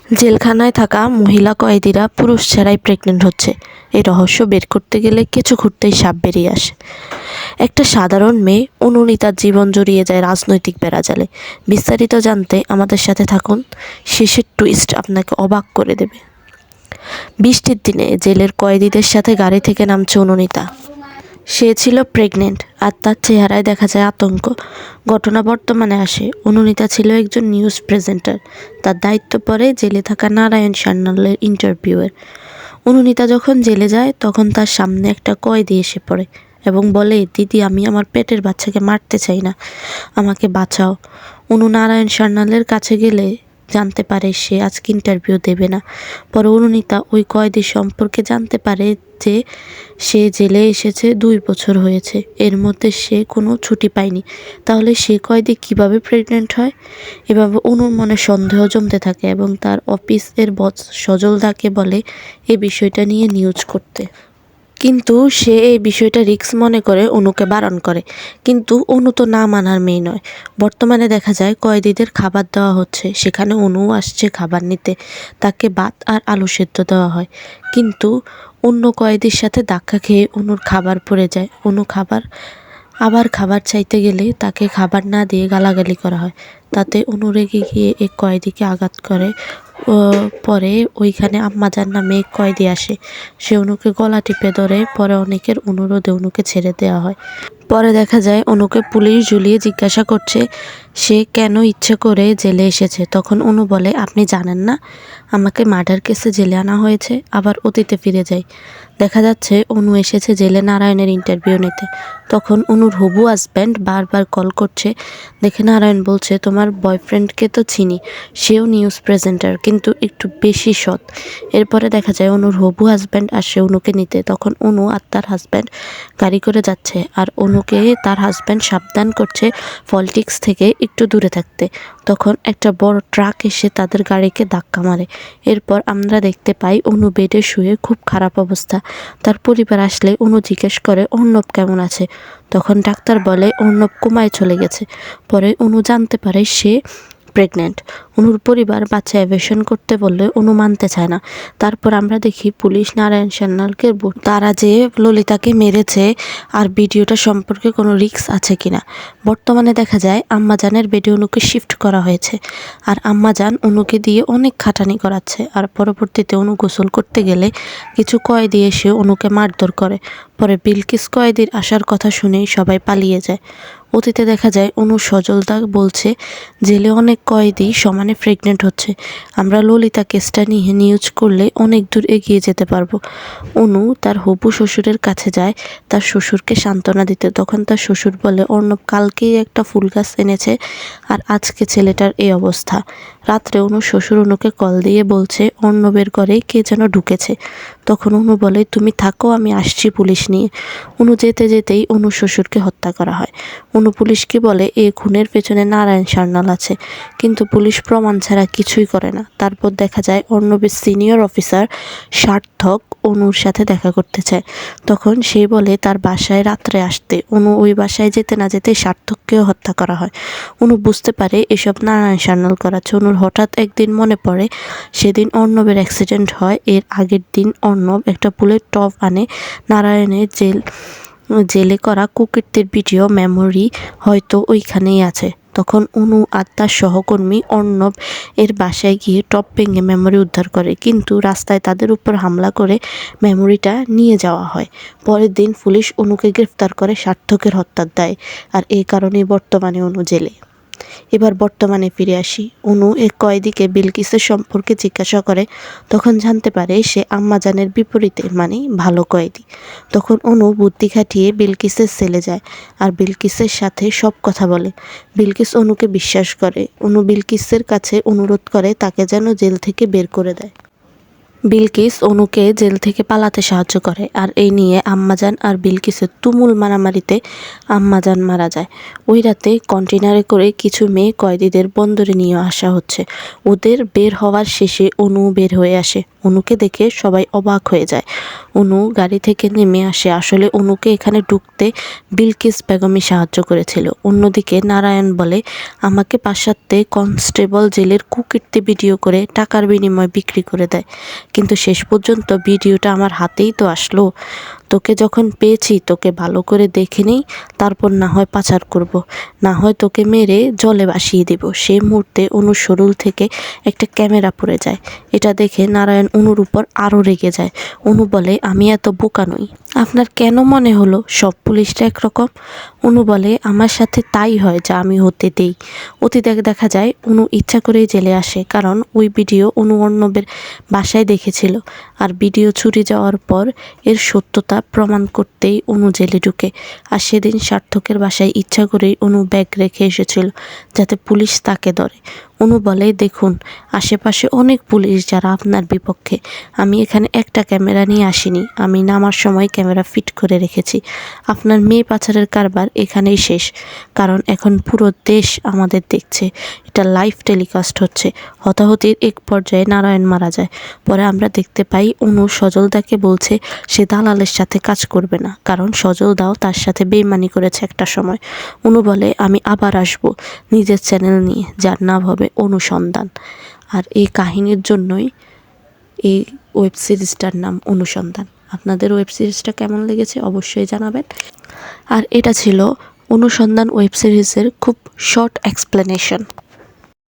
জেলখানায় থাকা মহিলা কয়েদিরা পুরুষ ছাড়াই প্রেগনেন্ট হচ্ছে। এই রহস্য বের করতে গেলে কিছু ঘুরতেই সাপ বেরিয়ে আসে। একটা সাধারণ মেয়ে অনুনিতার জীবন জড়িয়ে যায় রাজনৈতিক বেড়াজালে। বিস্তারিত জানতে আমাদের সাথে থাকুন। শেষের টুইস্ট আপনাকে অবাক করে দেবে। বৃষ্টির দিনে জেলের কয়েদিদের সাথে গাড়ি থেকে নামছে অনুনিতা। সে ছিল প্রেগনেন্ট আর তার চেহারায় দেখা যায় আতঙ্ক। ঘটনা বর্তমানে আসে। অনুনিতা ছিল একজন নিউজ প্রেজেন্টার। তার দায়িত্ব পড়ে জেলে থাকা নারায়ণ সান্যালের ইন্টারভিউয়ের। অনুনিতা যখন জেলে যায় তখন তার সামনে একটা কয়েদি এসে পড়ে এবং বলে, দিদি, আমি আমার পেটের বাচ্চাকে মারতে চাই না, আমাকে বাঁচাও। নারায়ণ সান্যালের কাছে গেলে জানতে পারে সে আজকে ইন্টারভিউ দেবে না। পরে অনুনিতা ওই কয়েদি সম্পর্কে জানতে পারে যে সে জেলে এসেছে 2 বছর হয়েছে, এর মধ্যে সে কোনো ছুটি পায়নি। তাহলে সে কয়েদি কিভাবে প্রেগনেন্ট হয়? এভাবে অনুর মনে সন্দেহ জমতে থাকে এবং তার অফিসের বস সজলদাকে বলে এই বিষয়টা নিয়ে নিউজ করতে। কিন্তু সে এই বিষয়টা রিস্ক মনে করে অনুকে বারণ করে। কিন্তু অনু তো না মানার মেয়ে নয়। বর্তমানে দেখা যায় কয়েদিদের খাবার দেওয়া হচ্ছে, সেখানে অনুও আসছে খাবার নিতে। তাকে ভাত আর আলু সেদ্ধ দেওয়া হয়, কিন্তু অন্য কয়েদির সাথে ধাক্কা খেয়ে অনুর খাবার পড়ে যায়। অনু খাবার চাইতে গেলে তাকে খাবার না দিয়ে গালাগালি করা হয়। তাতে অনু রেগে গিয়ে এক কয়েদিকে আঘাত করে। পরে ওইখানে আম্মাজান নামে এক কয়েদি আসে। সে অনুকে গলা টিপে ধরে। পরে অনেকের অনুরোধে অনুকে ছেড়ে দেওয়া হয়। পরে দেখা যায় অনুকে পুলিশ ঝুলিয়ে জিজ্ঞাসা করছে সে কেন ইচ্ছে করে জেলে এসেছে। তখন অনু বলে, আপনি জানেন না, আমাকে মার্ডার কেসে জেলে আনা হয়েছে। আবার অতীতে ফিরে যায়। দেখা যাচ্ছে অনু এসেছে জেলে নারায়ণের ইন্টারভিউ নিতে। তখন অনুর হবু হাজব্যান্ড বারবার কল করছে। দেখে নারায়ণ বলছে, তোমার বয়ফ্রেন্ডকে তো চিনি, সেও নিউজ প্রেজেন্টার, কিন্তু একটু বেশি সৎ। এরপরে দেখা যায় অনুর হবু হাজব্যান্ড আসে অনুকে নিতে। তখন অনু আর তার হাজব্যান্ড গাড়ি করে যাচ্ছে আর অনুকে তার হাজব্যান্ড সাবধান করছে পলিটিক্স থেকে একটু দূরে থাকতে। তখন একটা বড় ট্রাক এসে তাদের গাড়িকে ধাক্কা মারে। এরপর আমরা দেখতে পাই অনু বেডে শুয়ে খুব খারাপ অবস্থা। তার পরিবার আসলে অনু জিজ্ঞেস করে অর্ণব কেমন আছে। তখন ডাক্তার বলে অর্ণব কোমায় চলে গেছে। পরে অনু জানতে পারে সে প্রেগনেন্ট। অনুর পরিবার বাচ্চা অ্যাবর্শন করতে বললে অনু মানতে চায় না। তারপর আমরা দেখি পুলিশ নারায়ণ সান্যালকে তারা যে ললিতাকে মেরেছে আর ভিডিওটা সম্পর্কে কোনো রিস্ক আছে কিনা। বর্তমানে দেখা যায় আম্মাজানের বেডে অনুকে শিফট করা হয়েছে আর আম্মাজান অনুকে দিয়ে অনেক খাটানি করাচ্ছে। আর পরবর্তীতে অনু গোসল করতে গেলে কিছু কয়েদি এসে অনুকে মারধর করে। পরে বিলকিস কয়েদির আসার কথা শুনেই সবাই পালিয়ে যায়। অতীতে দেখা যায় অনু সজলদা বলছে জেলে অনেক কয়েদি সমানে প্রেগনেন্ট হচ্ছে, আমরা ললিতা কেসটা নিয়ে নিউজ করলে অনেক দূর এগিয়ে যেতে পারবো। অনু তার হবু শ্বশুরের কাছে যায় তার শ্বশুরকে সান্ত্বনা দিতে। তখন তার শ্বশুর বলে অর্ণব কালকেই একটা ফুল গাছ এনেছে আর আজকে ছেলেটার এই অবস্থা। রাত্রে অনু শ্বশুর অনুকে কল দিয়ে বলছে অর্ণবের ঘরে কে যেন ঢুকেছে। তখন অনু বলে তুমি থাকো, আমি আসছি পুলিশ নিয়ে। অনু যেতে যেতেই অনু শ্বশুরকে হত্যা করা হয়। অনু পুলিশকে বলে এই খুনের পেছনে নারায়ণ সান্যাল আছে, কিন্তু পুলিশ প্রমাণ ছাড়া কিছুই করে না। তারপর দেখা যায় অর্ণবের সিনিয়র অফিসার সার্থক অনুর সাথে দেখা করতে চায়। তখন সে বলে তার বাসায় রাত্রে আসতে। অনু ওই বাসায় যেতে না যেতে সার্থককেও হত্যা করা হয়। অনু বুঝতে পারে এসব নারায়ণ সান্যাল করাচ্ছে। অনুর হঠাৎ একদিন মনে পড়ে সেদিন অর্ণবের অ্যাক্সিডেন্ট হয়, এর আগের দিন অর্ণব একটা বুলেট টপ আনে। নারায়ণের জেলে করা কুকীর্তির ভিডিও মেমোরি হয়তো ওইখানেই আছে। তখন অনু আর তার সহকর্মী অর্ণব এর বাসায় গিয়ে টপ ভেঙে মেমোরি উদ্ধার করে, কিন্তু রাস্তায় তাদের উপর হামলা করে মেমোরিটা নিয়ে যাওয়া হয়। পরের দিন পুলিশ অনুকে গ্রেফতার করে সার্থকের হত্যার দায়ে। আর এই কারণেই বর্তমানে অনু জেলে। এবার বর্তমানে ফিরে আসি। অনু এক কয়েদিকে বিলকিসের সম্পর্কে জিজ্ঞাসা করে। তখন জানতে পারে সে আম্মাজানের বিপরীতে, মানে ভালো কয়েদি। তখন অনু বুদ্ধি খাটিয়ে বিলকিসের সেলে যায় আর বিলকিসের সাথে সব কথা বলে। বিলকিস অনুকে বিশ্বাস করে। অনু বিলকিসের কাছে অনুরোধ করে তাকে যেন জেল থেকে বের করে দেয়। বিলকিস অনুকে জেল থেকে পালাতে সাহায্য করে আর এই নিয়ে আম্মাজান আর বিলকিসের তুমুল মারামারিতে আম্মাজান মারা যায়। ওই রাতে কন্টেনারে করে কিছু মেয়ে কয়েদিদের বন্দরে নিয়ে আসা হচ্ছে। ওদের বের হওয়ার শেষে অনু বের হয়ে আসে। অনুকে দেখে সবাই অবাক হয়ে যায়। অনু গাড়ি থেকে নেমে আসে। আসলে অনুকে এখানে ঢুকতে বিলকিস বেগমই সাহায্য করেছিল। অন্যদিকে নারায়ণ বলে, আমাকে ৫-৭ কনস্টেবল জেলের কুকীর্তি ভিডিও করে টাকার বিনিময়ে বিক্রি করে দেয়, কিন্তু শেষ পর্যন্ত ভিডিওটা আমার হাতেই তো আসলো। তোকে যখন পেয়েছি তোকে ভালো করে দেখে নেই, তারপর না হয় পাচার করব, না হয় তোকে মেরে জলে ভাসিয়ে দেব। সেই মুহূর্তে অনুর শরীর থেকে একটা ক্যামেরা পড়ে যায়। এটা দেখে নারায়ণ অনুর উপর আরও রেগে যায়। অনু বলে, আমি এত বোকা নই। আপনার কেন মনে হলো সব পুলিশরা একরকম? অনু বলে, আমার সাথে তাই হয় যা আমি হতে দেই। অতীতে দেখা যায় অনু ইচ্ছা করেই জেলে আসে, কারণ ওই ভিডিও অনু অর্ণবের বাসায় দেখেছিল। আর ভিডিও চুরি যাওয়ার পর এর সত্যতা প্রমাণ করতেই অনু জেলে ঢুকে। আর সেদিন সার্থকের বাসায় ইচ্ছা করেই অনু ব্যাগ রেখে এসেছিল যাতে পুলিশ তাকে ধরে। অনু বলে, দেখুন আশেপাশে অনেক পুলিশ যারা আপনার বিপক্ষে। আমি এখানে একটা ক্যামেরা নিয়ে আসিনি, আমি নামার সময় ক্যামেরা ফিট করে রেখেছি। আপনার মেয়ে পাচারের কারবার এখানেই শেষ, কারণ এখন পুরো দেশ আমাদের দেখছে। এটা লাইভ টেলিকাস্ট হচ্ছে। হতাহতির এক পর্যায়ে নারায়ণ মারা যায়। পরে আমরা দেখতে পাই অনু সজলদাকে বলছে সে দালালের সাথে কাজ করবে না, কারণ সজলদাও তার সাথে বেইমানি করেছে একটা সময়। অনু বলে, আমি আবার আসব নিজের চ্যানেল নিয়ে, যার নাম হবে অনুসন্ধান। আর এই কাহিনীর জন্যই এই ওয়েব সিরিজটার নাম অনুসন্ধান। আপনাদের ওয়েব সিরিজটা কেমন লেগেছে অবশ্যই জানাবেন। আর এটা ছিল অনুসন্ধান ওয়েব সিরিজের খুব শর্ট এক্সপ্লেনেশন।